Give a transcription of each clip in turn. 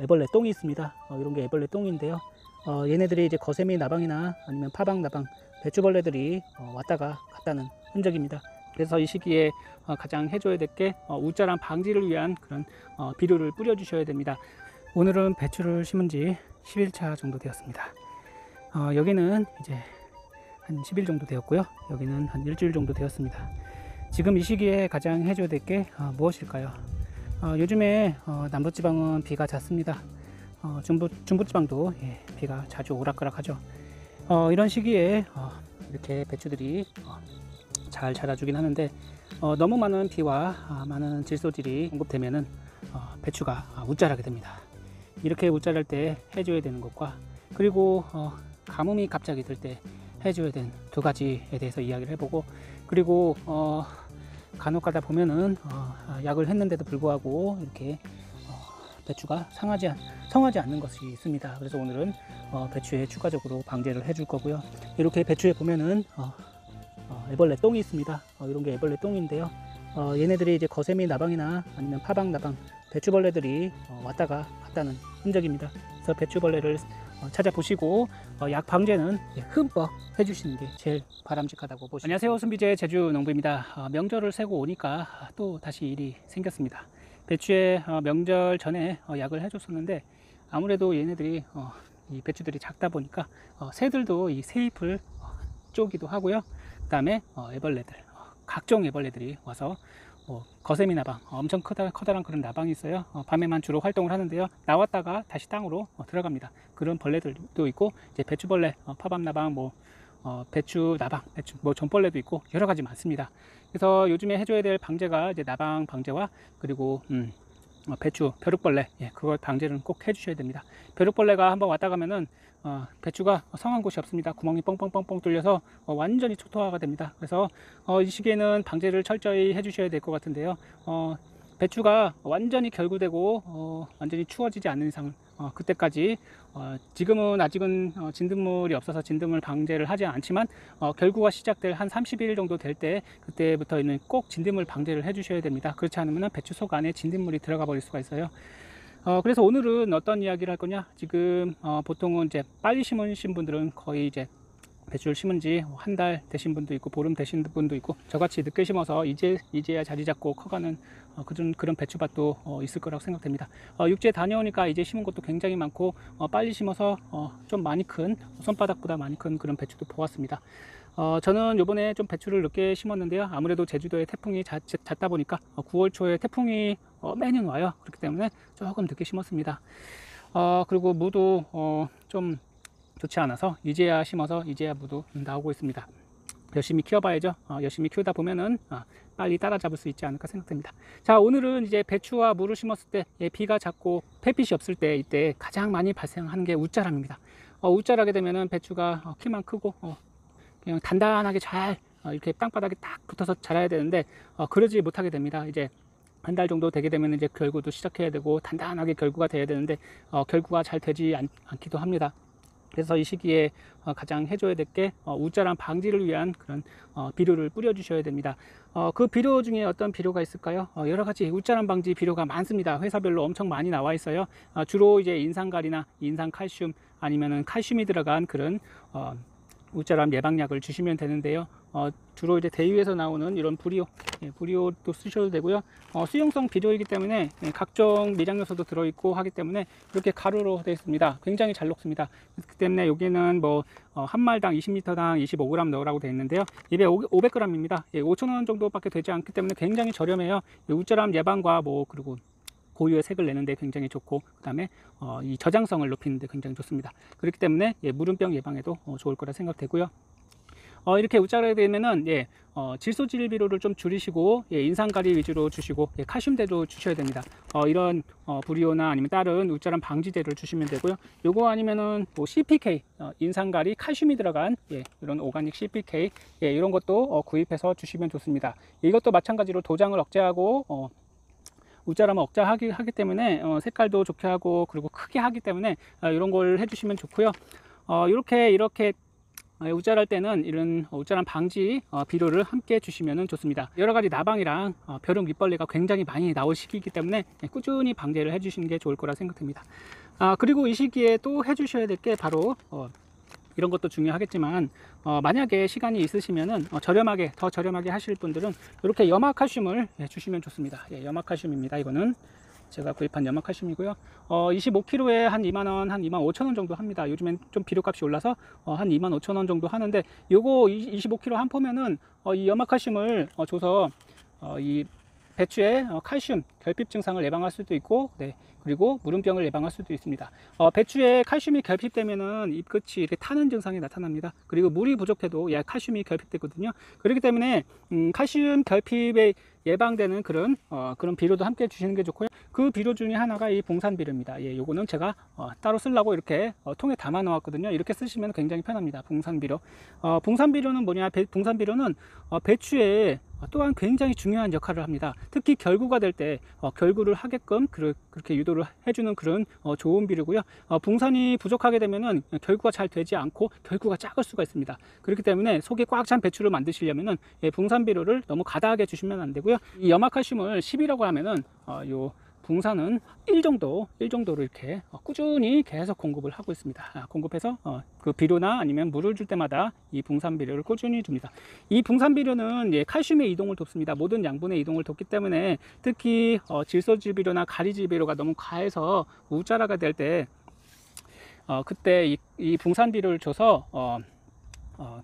애벌레 똥이 있습니다. 이런 게 애벌레 똥인데요. 얘네들이 이제 거세미 나방이나 아니면 파방 나방, 배추벌레들이 왔다가 갔다는 흔적입니다. 그래서 이 시기에 가장 해줘야 될 게 웃자람 방지를 위한 그런 비료를 뿌려 주셔야 됩니다. 오늘은 배추를 심은 지 10일차 정도 되었습니다. 여기는 이제 한 10일 정도 되었고요. 여기는 한 일주일 정도 되었습니다. 지금 이 시기에 가장 해줘야 될 게 무엇일까요? 요즘에 남부지방은 비가 잦습니다. 중부지방도 비가 자주 오락가락하죠. 이런 시기에 이렇게 배추들이 잘 자라주긴 하는데 너무 많은 비와 많은 질소질이 공급되면은 배추가 웃자라게 됩니다. 이렇게 웃자랄 때 해줘야 되는 것과 그리고 가뭄이 갑자기 들 때 해줘야 되는 두 가지에 대해서 이야기를 해보고, 그리고 간혹 가다 보면은 약을 했는데도 불구하고 이렇게 배추가 성하지 않는 것이 있습니다. 그래서 오늘은 배추에 추가적으로 방제를 해줄 거고요. 이렇게 배추에 보면은 애벌레 똥이 있습니다. 이런 게 애벌레 똥인데요. 얘네들이 이제 거세미 나방이나 아니면 파방 나방, 배추벌레들이 왔다가 갔다는 흔적입니다. 그래서 배추벌레를 찾아보시고 약 방제는 흠뻑 해주시는 게 제일 바람직하다고 보시죠. 안녕하세요, 순비제 제주농부입니다. 명절을 세고 오니까 또 다시 일이 생겼습니다. 배추에 명절 전에 약을 해줬었는데 아무래도 얘네들이 이 배추들이 작다 보니까 새들도 이 새잎을 쪼기도 하고요. 그 다음에 애벌레들, 각종 애벌레들이 와서 거세미 나방, 엄청 커다란 그런 나방이 있어요. 밤에만 주로 활동을 하는데요. 나왔다가 다시 땅으로 들어갑니다. 그런 벌레들도 있고, 이제 배추벌레, 파밤 나방, 배추 나방, 존벌레도 있고 여러 가지 많습니다. 그래서 요즘에 해줘야 될 방제가 이제 나방 방제와 그리고 배추 벼룩벌레, 그걸 방제를 꼭 해주셔야 됩니다. 벼룩벌레가 한번 왔다 가면은 배추가 성한 곳이 없습니다. 구멍이 뻥뻥뻥뻥 뚫려서 완전히 초토화가 됩니다. 그래서 이 시기에는 방제를 철저히 해주셔야 될 것 같은데요. 배추가 완전히 결구되고 완전히 추워지지 않는 이상 그때까지 지금은 아직은 진딧물이 없어서 진딧물 방제를 하지 않지만 결구가 시작될 한 30일 정도 될 때 그때부터는 꼭 진딧물 방제를 해주셔야 됩니다. 그렇지 않으면 배추 속 안에 진딧물이 들어가 버릴 수가 있어요. 그래서 오늘은 어떤 이야기를 할 거냐, 지금 보통은 이제 빨리 심으신 분들은 거의 이제 배추를 심은 지 한 달 되신 분도 있고 보름 되신 분도 있고, 저같이 늦게 심어서 이제야 자리 잡고 커가는 그런 배추밭도 있을 거라고 생각됩니다. 육지에 다녀오니까 이제 심은 것도 굉장히 많고 빨리 심어서 좀 많이 큰, 손바닥보다 많이 큰 그런 배추도 보았습니다. 저는 요번에 좀 배추를 늦게 심었는데요. 아무래도 제주도에 태풍이 잦다 보니까 9월 초에 태풍이 매년 와요. 그렇기 때문에 조금 늦게 심었습니다. 그리고 무도 좀 좋지 않아서 이제야 심어서 이제야 무도 나오고 있습니다. 열심히 키워봐야죠. 열심히 키우다 보면은 빨리 따라잡을 수 있지 않을까 생각됩니다. 자, 오늘은 이제 배추와 무를 심었을 때 비가 잦고 햇빛이 없을 때 이때 가장 많이 발생하는 게 웃자람입니다. 웃자라게 되면은 배추가 키만 크고 그냥 단단하게 잘 이렇게 땅바닥에 딱 붙어서 자라야 되는데 그러지 못하게 됩니다. 이제 한 달 정도 되게 되면 이제 결구도 시작해야 되고 단단하게 결구가 돼야 되는데 결구가 잘 되지 않기도 합니다. 그래서 이 시기에 가장 해줘야 될 게 웃자람 방지를 위한 그런 비료를 뿌려 주셔야 됩니다. 그 비료 중에 어떤 비료가 있을까요? 여러 가지 웃자람 방지 비료가 많습니다. 회사별로 엄청 많이 나와 있어요. 주로 이제 인산가리나 인산칼슘 아니면은 칼슘이 들어간 그런 웃자람 예방약을 주시면 되는데요. 주로 이제 대유에서 나오는 이런 부리오도 쓰셔도 되고요. 수용성 비료이기 때문에 각종 미량 요소도 들어있고 하기 때문에 이렇게 가루로 되어 있습니다. 굉장히 잘 녹습니다. 그렇기 때문에 여기는 한 말당 20리터당 25g 넣으라고 되어 있는데요. 입에 500g입니다. 5,000원 정도밖에 되지 않기 때문에 굉장히 저렴해요. 웃자람 예방과 그리고 고유의 색을 내는데 굉장히 좋고, 그 다음에 이 저장성을 높이는데 굉장히 좋습니다. 그렇기 때문에 무름병 예방에도 좋을 거라 생각되고요. 이렇게 웃자라게 되면은 질소질 비료를 좀 줄이시고 인산가리 위주로 주시고 칼슘대도 주셔야 됩니다. 이런 부리오나 아니면 다른 웃자람 방지제를 주시면 되고요. 요거 아니면은 CPK 인산가리 칼슘이 들어간 이런 오가닉 CPK 이런 것도 구입해서 주시면 좋습니다. 이것도 마찬가지로 도장을 억제하고 웃자람을 억제하기 때문에 색깔도 좋게 하고 그리고 크게 하기 때문에 이런 걸 해주시면 좋고요. 이렇게 웃자랄 때는 이런 웃자람 방지 비료를 함께 주시면 좋습니다. 여러 가지 나방이랑 벼룩 밑벌레가 굉장히 많이 나올 시기이기 때문에 꾸준히 방제를 해주시는 게 좋을 거라 생각됩니다. 그리고 이 시기에 또 해주셔야 될 게 바로 이런 것도 중요하겠지만 만약에 시간이 있으시면은 더 저렴하게 하실 분들은 이렇게 염화칼슘을 주시면 좋습니다. 염화칼슘입니다. 이거는 제가 구입한 염화칼슘이고요. 25kg에 한 2만원, 한 25,000원 정도 합니다. 요즘엔 좀 비료값이 올라서 한 25,000원 정도 하는데, 요거 25kg 한 포면은 이 염화칼슘을 줘서 이 배추의 칼슘 결핍 증상을 예방할 수도 있고, 그리고 무름병을 예방할 수도 있습니다. 배추에 칼슘이 결핍되면은 잎끝이 이렇게 타는 증상이 나타납니다. 그리고 물이 부족해도 칼슘이 결핍되거든요. 그렇기 때문에 칼슘 결핍에 예방되는 그런 비료도 함께 주시는 게 좋고요. 그 비료 중에 하나가 이 봉산비료입니다. 요거는 제가 따로 쓰려고 이렇게 통에 담아 놓았거든요. 이렇게 쓰시면 굉장히 편합니다. 봉산비료. 봉산비료는 뭐냐? 봉산비료는 배추에 또한 굉장히 중요한 역할을 합니다. 특히 결구가 될 때 결구를 하게끔 그렇게 유도를 해주는 그런 좋은 비료고요. 붕산이 부족하게 되면은 결구가 잘 되지 않고 결구가 작을 수가 있습니다. 그렇기 때문에 속이 꽉 찬 배추를 만드시려면은 붕산 비료를 너무 가다하게 주시면 안 되고요. 이 염화칼슘을 10이라고 하면은 요 붕산은 1 정도로 이렇게 꾸준히 계속 공급을 하고 있습니다. 공급해서 그 비료나 아니면 물을 줄 때마다 이 붕산 비료를 꾸준히 줍니다. 이 붕산 비료는 칼슘의 이동을 돕습니다. 모든 양분의 이동을 돕기 때문에 특히 질소질 비료나 가리질 비료가 너무 과해서 우자라가 될 때 그때 이 붕산 비료를 줘서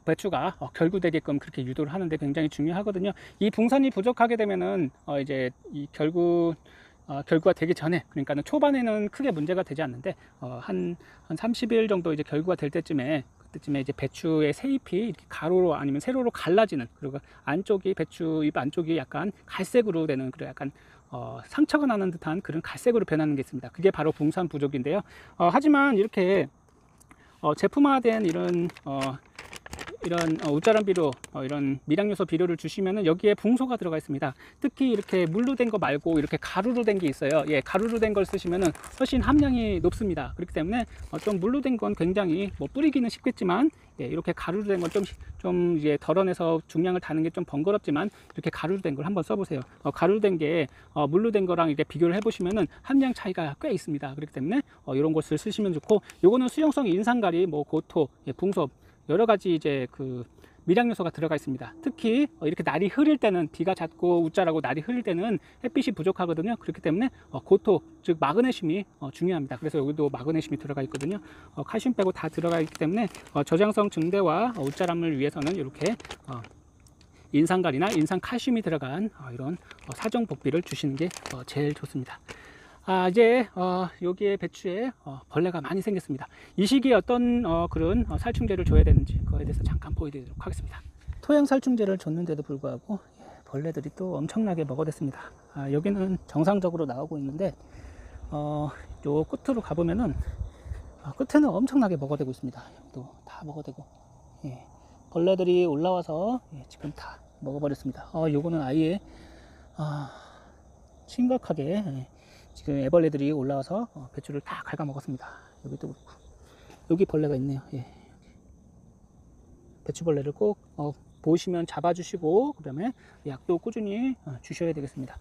배추가 결구되게끔 그렇게 유도를 하는데 굉장히 중요하거든요. 이 붕산이 부족하게 되면은 이제 이 결구가 되기 전에, 그러니까 초반에는 크게 문제가 되지 않는데 한 30일 정도 이제 결구가 될 때쯤에 이제 배추의 새잎이 이렇게 가로로 아니면 세로로 갈라지는, 그리고 안쪽이 배추 잎 안쪽이 약간 갈색으로 되는, 그런 약간 상처가 나는 듯한 그런 갈색으로 변하는 게 있습니다. 그게 바로 붕산 부족인데요. 하지만 이렇게 제품화된 이런 웃자람 비료, 이런 미량요소 비료를 주시면은 여기에 붕소가 들어가 있습니다. 특히 이렇게 물로 된 거 말고 이렇게 가루로 된 게 있어요. 가루로 된 걸 쓰시면은 훨씬 함량이 높습니다. 그렇기 때문에 좀 물로 된 건 굉장히 뿌리기는 쉽겠지만, 이렇게 가루로 된 건 좀 이제 덜어내서 중량을 다는 게 좀 번거롭지만, 이렇게 가루로 된 걸 한번 써보세요. 가루로 된 게 물로 된 거랑 이렇게 비교를 해보시면은 함량 차이가 꽤 있습니다. 그렇기 때문에 이런 것을 쓰시면 좋고, 요거는 수용성 인산가리, 고토, 붕소, 여러 가지 이제 그 미량 요소가 들어가 있습니다. 특히 이렇게 날이 흐릴 때는, 비가 잦고 웃자라고 날이 흐릴 때는 햇빛이 부족하거든요. 그렇기 때문에 고토, 즉 마그네슘이 중요합니다. 그래서 여기도 마그네슘이 들어가 있거든요. 칼슘 빼고 다 들어가 있기 때문에 저장성 증대와 웃자람을 위해서는 이렇게 인산가리나 인산칼슘이 들어간 이런 사정 복비를 주시는 게 제일 좋습니다. 이제 여기에 배추에 벌레가 많이 생겼습니다. 이 시기에 어떤 그런 살충제를 줘야 되는지 그거에 대해서 잠깐 보여드리도록 하겠습니다. 토양 살충제를 줬는데도 불구하고 벌레들이 또 엄청나게 먹어댔습니다. 여기는 정상적으로 나오고 있는데 요 끝으로 가보면은 끝에는 엄청나게 먹어대고 있습니다. 또 다 먹어대고, 벌레들이 올라와서 지금 다 먹어버렸습니다. 요거는 아예 심각하게 지금 애벌레들이 올라와서 배추를 다 갉아먹었습니다. 여기도 그렇고, 여기 벌레가 있네요. 배추벌레를 꼭 보시면 잡아주시고, 그 다음에 약도 꾸준히 주셔야 되겠습니다.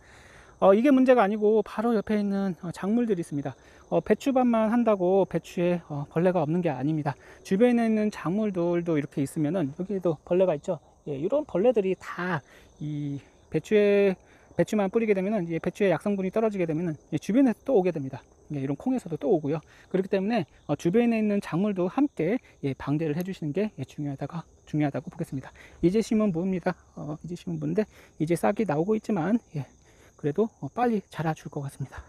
이게 문제가 아니고 바로 옆에 있는 작물들이 있습니다. 배추밭만 한다고 배추에 벌레가 없는 게 아닙니다. 주변에 있는 작물들도 이렇게 있으면은, 여기도 벌레가 있죠. 이런 벌레들이 다 이 배추만 뿌리게 되면은, 배추의 약성분이 떨어지게 되면은 주변에서 또 오게 됩니다. 이런 콩에서도 또 오고요. 그렇기 때문에 주변에 있는 작물도 함께 방제를 해주시는 게 중요하다고 보겠습니다. 이제 심은 무입니다. 이제 심은 무인데 이제 싹이 나오고 있지만 그래도 빨리 자라줄 것 같습니다.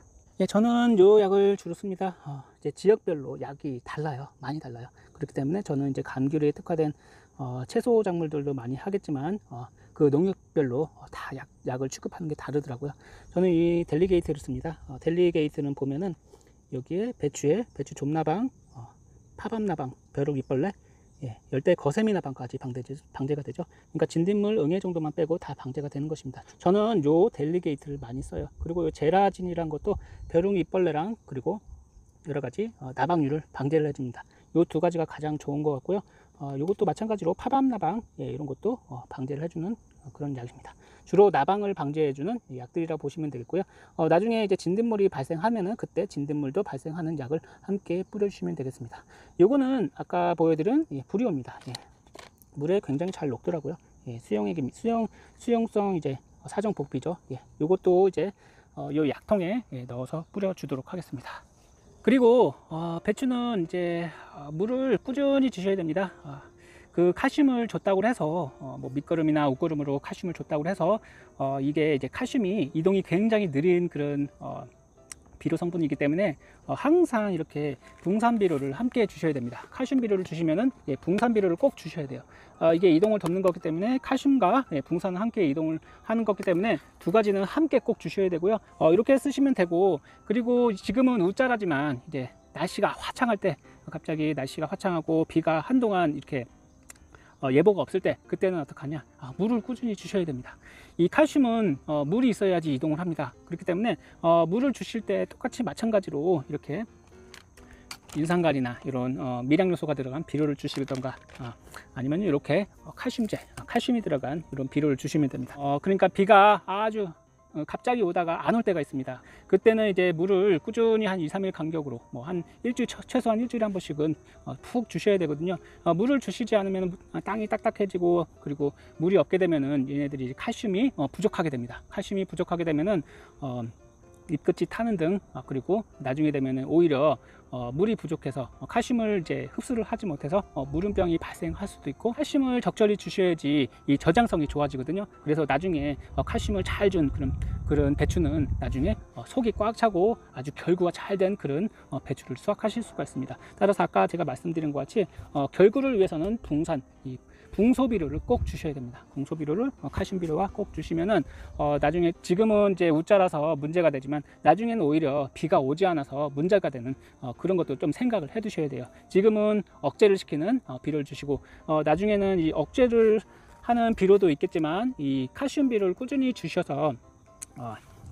저는 요 약을 주로 씁니다. 이제 지역별로 약이 달라요. 많이 달라요. 그렇기 때문에 저는 이제 감귤에 특화된 채소 작물들도 많이 하겠지만 그 농역별로 다 약을 취급하는 게 다르더라고요. 저는 이 델리게이트를 씁니다. 델리게이트는 보면은 여기에 배추 좀나방, 파밤나방, 벼룩 잎벌레, 열대 거세미 나방까지 방제가 되죠. 그러니까 진딧물, 응애 정도만 빼고 다 방제가 되는 것입니다. 저는 요 델리게이트를 많이 써요. 그리고 요 제라진이란 것도 벼룩 잎벌레랑 그리고 여러 가지 나방류를 방제를 해줍니다. 요 두 가지가 가장 좋은 것 같고요. 이것도 마찬가지로 파밤나방 이런 것도 방제를 해주는 그런 약입니다. 주로 나방을 방제해주는 약들이라고 보시면 되겠고요. 나중에 이제 진딧물이 발생하면은 그때 진딧물도 발생하는 약을 함께 뿌려주시면 되겠습니다. 요거는 아까 보여드린 부리오입니다. 물에 굉장히 잘 녹더라고요. 수용성 이제 사정 복비죠. 요것도 이제 요 약통에 넣어서 뿌려주도록 하겠습니다. 그리고 배추는 이제 물을 꾸준히 주셔야 됩니다. 그 칼슘을 줬다고 해서 뭐 밑거름이나 웃거름으로 칼슘을 줬다고 해서 이게 이제 칼슘이 이동이 굉장히 느린 그런 비료 성분이기 때문에 항상 이렇게 붕산 비료를 함께 주셔야 됩니다. 칼슘 비료를 주시면은 붕산 비료를 꼭 주셔야 돼요. 이게 이동을 돕는 거기 때문에 칼슘과 붕산은 함께 이동을 하는 거기 때문에 두 가지는 함께 꼭 주셔야 되고요. 이렇게 쓰시면 되고, 그리고 지금은 웃자라지만 이제 날씨가 화창할 때, 갑자기 날씨가 화창하고 비가 한동안 이렇게 예보가 없을 때, 그때는 어떡하냐, 물을 꾸준히 주셔야 됩니다. 이 칼슘은 물이 있어야지 이동을 합니다. 그렇기 때문에 물을 주실 때 똑같이 마찬가지로 이렇게 인산갈이나 이런 미량 요소가 들어간 비료를 주시던가, 아니면 이렇게 칼슘이 들어간 이런 비료를 주시면 됩니다. 그러니까 비가 아주 갑자기 오다가 안 올 때가 있습니다. 그때는 이제 물을 꾸준히 한 2, 3일 간격으로 한 일주일, 최소한 일주일에 한 번씩은 푹 주셔야 되거든요. 물을 주시지 않으면 땅이 딱딱해지고, 그리고 물이 없게 되면은 얘네들이 칼슘이 부족하게 됩니다. 칼슘이 부족하게 되면은 잎끝이 타는 등, 그리고 나중에 되면은 오히려 물이 부족해서 칼슘을 이제 흡수를 하지 못해서 물음병이 발생할 수도 있고, 칼슘을 적절히 주셔야지 이 저장성이 좋아지거든요. 그래서 나중에 칼슘을 잘 준 그런 배추는 나중에 속이 꽉 차고 아주 결구가 잘 된 그런 배추를 수확하실 수가 있습니다. 따라서 아까 제가 말씀드린 것 같이 결구를 위해서는 붕소비료를 꼭 주셔야 됩니다. 붕소비료를 칼슘비료와 꼭 주시면은 나중에, 지금은 이제 웃자라서 문제가 되지만 나중에는 오히려 비가 오지 않아서 문제가 되는 그런 것도 좀 생각을 해 두셔야 돼요. 지금은 억제를 시키는 비료를 주시고, 나중에는 이 억제를 하는 비료도 있겠지만 이 칼슘 비료를 꾸준히 주셔서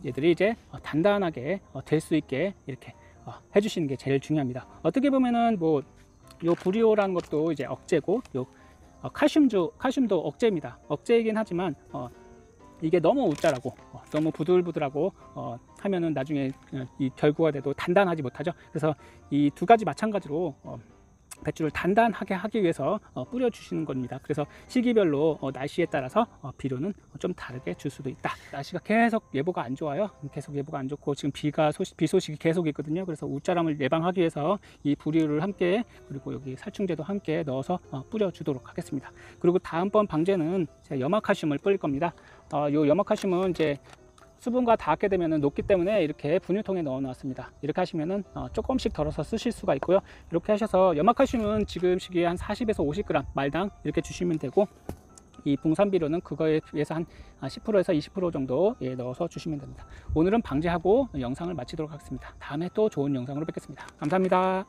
얘들이 이제 단단하게 될 수 있게 이렇게 해주시는 게 제일 중요합니다. 어떻게 보면은 뭐 요 부리오라는 것도 이제 억제고, 요 칼슘도 억제입니다. 억제이긴 하지만 이게 너무 웃자라고 너무 부들부들하고 하면은 나중에 이 결구가 돼도 단단하지 못하죠. 그래서 이 두 가지 마찬가지로 배추를 단단하게 하기 위해서 뿌려 주시는 겁니다. 그래서 시기별로 날씨에 따라서 비료는 좀 다르게 줄 수도 있다. 날씨가 계속 예보가 안 좋아요. 계속 예보가 안 좋고 지금 비 소식이 계속 있거든요. 그래서 웃자람을 예방하기 위해서 이 부리를 함께, 그리고 여기 살충제도 함께 넣어서 뿌려 주도록 하겠습니다. 그리고 다음번 방제는 제가 염화칼슘을 뿌릴 겁니다. 요 염화칼슘은 이제 수분과 닿게 되면 녹기 때문에 이렇게 분유통에 넣어 놨습니다. 이렇게 하시면은 조금씩 덜어서 쓰실 수가 있고요. 이렇게 하셔서 염화칼슘은 지금 시기에 한 40에서 50g 말당 이렇게 주시면 되고, 이 붕산비료는 그거에 비해서 한 10%에서 20% 정도 넣어서 주시면 됩니다. 오늘은 방제하고 영상을 마치도록 하겠습니다. 다음에 또 좋은 영상으로 뵙겠습니다. 감사합니다.